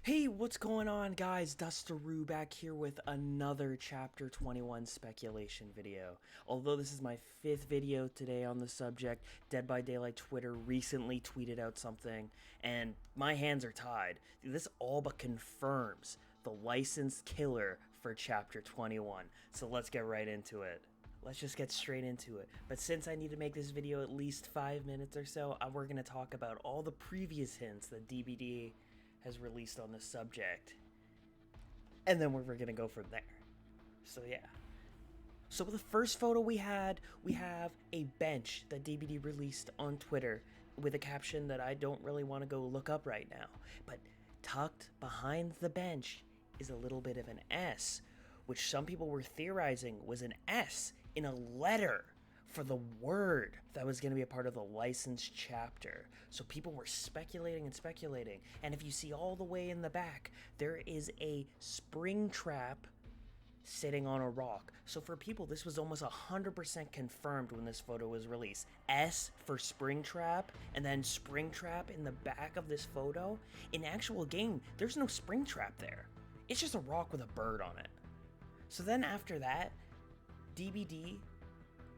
Hey, what's going on, guys? Dusteroo back here with another Chapter 21 speculation video. Although this is my 5th video today on the subject, Dead by Daylight Twitter recently tweeted out something, and my hands are tied. This all but confirms the licensed killer for Chapter 21. So let's get right into it. Let's just get straight into it. But since I need to make this video at least 5 minutes or so, we're going to talk about all the previous hints that DBD has released on this subject, and then we're gonna go from there. So yeah. So the first photo we have a bench that DBD released on Twitter with a caption that I don't really want to go look up right now. But tucked behind the bench is a little bit of an S, which some people were theorizing was an S in a letter for the word that was going to be a part of the licensed chapter. So people were speculating and speculating. And if you see all the way in the back, there is a spring trap sitting on a rock. So for people, this was almost 100% confirmed when this photo was released. S for spring trap, and then spring trap in the back of this photo. In actual game, there's no spring trap there. It's just a rock with a bird on it. So then after that, DBD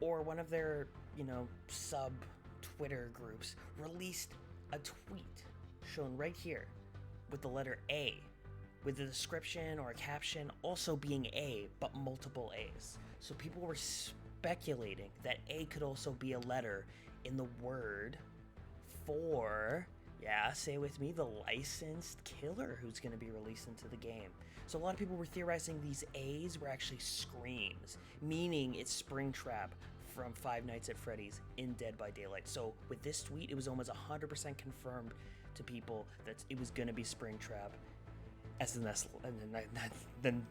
or one of their, sub Twitter groups released a tweet shown right here with the letter A, with the description or a caption also being A, but multiple A's. So people were speculating that A could also be a letter in the word for, say with me, the licensed killer who's going to be released into the game. So a lot of people were theorizing these A's were actually screams, meaning it's Springtrap from Five Nights at Freddy's in Dead by Daylight. So with this tweet, it was almost 100% confirmed to people that it was going to be Springtrap as the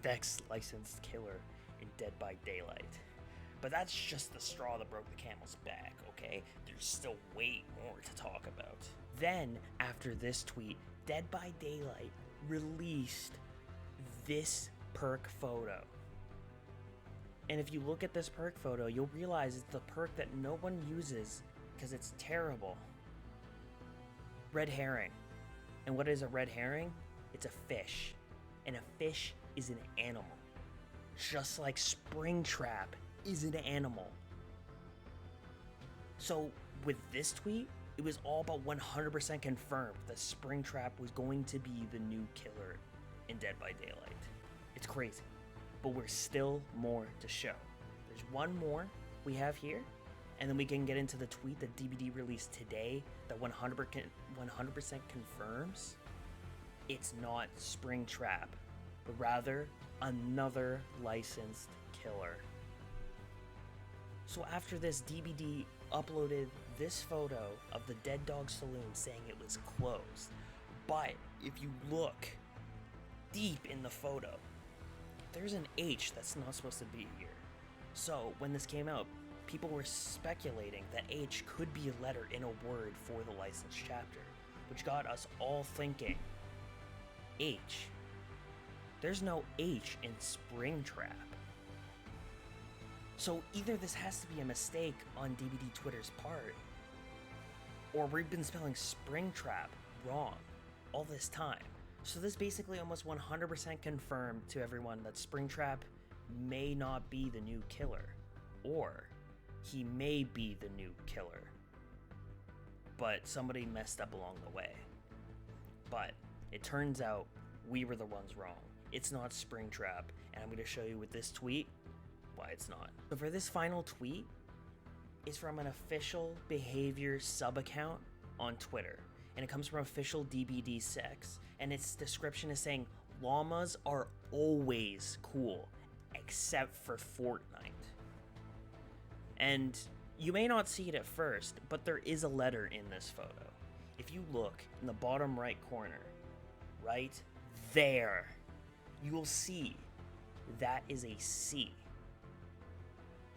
next licensed killer in Dead by Daylight. But that's just the straw that broke the camel's back, okay? There's still way more to talk about. Then, after this tweet, Dead by Daylight released this perk photo. And if you look at this perk photo, you'll realize it's the perk that no one uses because it's terrible. Red herring. And what is a red herring? It's a fish. And a fish is an animal. Just like Springtrap is an animal. So with this tweet, it was all but 100% confirmed that Springtrap was going to be the new killer in Dead by Daylight. It's crazy, but we're still more to show. There's one more we have here, and then we can get into the tweet that DBD released today that 100% confirms it's not Springtrap, but rather another licensed killer. So after this, DBD uploaded this photo of the Dead Dog Saloon saying it was closed. But if you look deep in the photo, there's an H that's not supposed to be here. So when this came out, people were speculating that H could be a letter in a word for the licensed chapter, which got us all thinking, H. There's no H in Springtrap. So either this has to be a mistake on DBD Twitter's part, or we've been spelling Springtrap wrong all this time. So this basically almost 100% confirmed to everyone that Springtrap may not be the new killer, or he may be the new killer, but somebody messed up along the way. But it turns out we were the ones wrong. It's not Springtrap, and I'm going to show you with this tweet why it's not. So for this final tweet, it's from an official behavior sub account on Twitter, and it comes from official DBD Sex, and its description is saying llamas are always cool except for Fortnite. And you may not see it at first, but there is a letter in this photo. If you look in the bottom right corner, right there, you will see that is a C.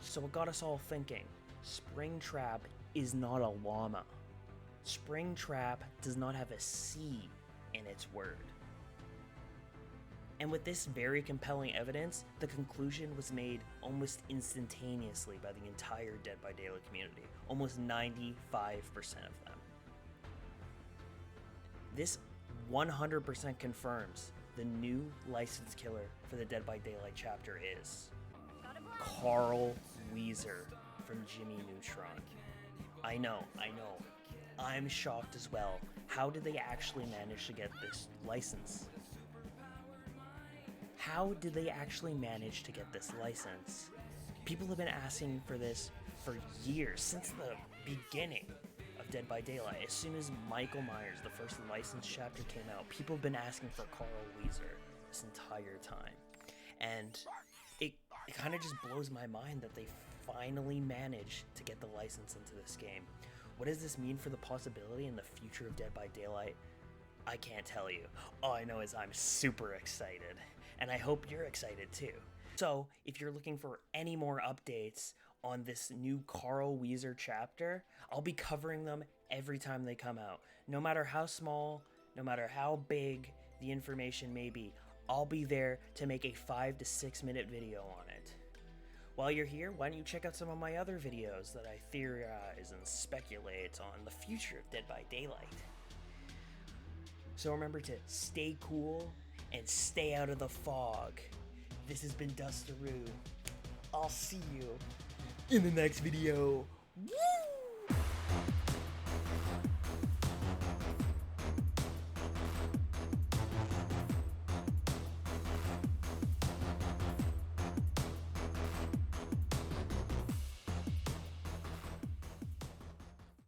So it got us all thinking, Springtrap is not a llama. Springtrap does not have a C in its word. And with this very compelling evidence, the conclusion was made almost instantaneously by the entire Dead by Daylight community, almost 95% of them. This 100% confirms the new license killer for the Dead by Daylight chapter is Carl Weezer from Jimmy Neutron. I know. I'm shocked as well. How did they actually manage to get this license? How did they actually manage to get this license? People have been asking for this for years, since the beginning of Dead by Daylight. As soon as Michael Myers, the first licensed chapter, came out, people have been asking for Carl Weezer this entire time. And it kind of just blows my mind that they finally managed to get the license into this game. What does this mean for the possibility in the future of Dead by Daylight? I can't tell you. All I know is I'm super excited, and I hope you're excited too. So, if you're looking for any more updates on this new Carl Weezer chapter, I'll be covering them every time they come out. No matter how small, no matter how big the information may be, I'll be there to make a 5 to 6 minute video on it. While you're here, why don't you check out some of my other videos that I theorize and speculate on the future of Dead by Daylight. So remember to stay cool and stay out of the fog. This has been Dustaroo. I'll see you in the next video. Woo!